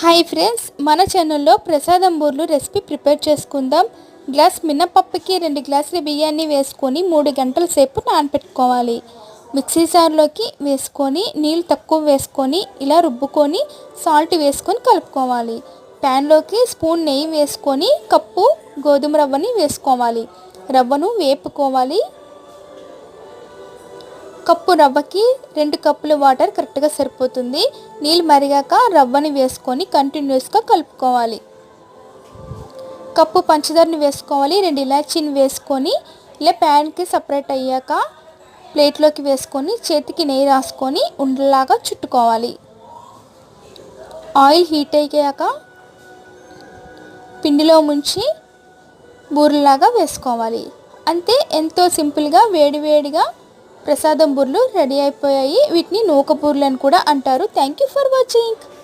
Hi friends, మన ఛానల్లో ప్రసాదం బూర్లు రెసిపీ ప్రిపేర్ చేసుకుందాం. గ్లాస్ మినపప్పుకి 2 గ్లాసుల బియ్యాన్ని వేసుకొని 3 గంటల సేపు నానబెట్టుకోవాలి. మిక్సీ జార్లోకి వేసుకొని నీళ్ళు తక్కువ వేసుకొని ఇలా రుబ్బుకొని సాల్ట్ వేసుకొని కలుపుకోవాలి. ప్యాన్లోకి స్పూన్ నెయ్యి వేసుకొని కప్పు గోధుమ రవ్వని వేసుకోవాలి. రవ్వను వేపుకోవాలి. కప్పు రవ్వకి 2 కప్పుల వాటర్ కరెక్ట్గా సరిపోతుంది. నీళ్ళు మరిగాక రవ్వని వేసుకొని కంటిన్యూస్గా కలుపుకోవాలి. కప్పు పంచదారని వేసుకోవాలి. 2 ఇలాచీని వేసుకొని ఇలా ప్యాన్కి సపరేట్ అయ్యాక ప్లేట్లోకి వేసుకొని చేతికి నెయ్యి రాసుకొని ఉండలాగా చుట్టుకోవాలి. ఆయిల్ హీట్ అయ్యాక పిండిలో ముంచి బూరెలాగా వేసుకోవాలి. అంతే, ఎంతో సింపుల్గా వేడివేడిగా ప్రసాదం బూరెలు రెడీ అయిపోయాయి. వీటిని నూక బూరెలు అని కూడా అంటారు. Thank you for watching.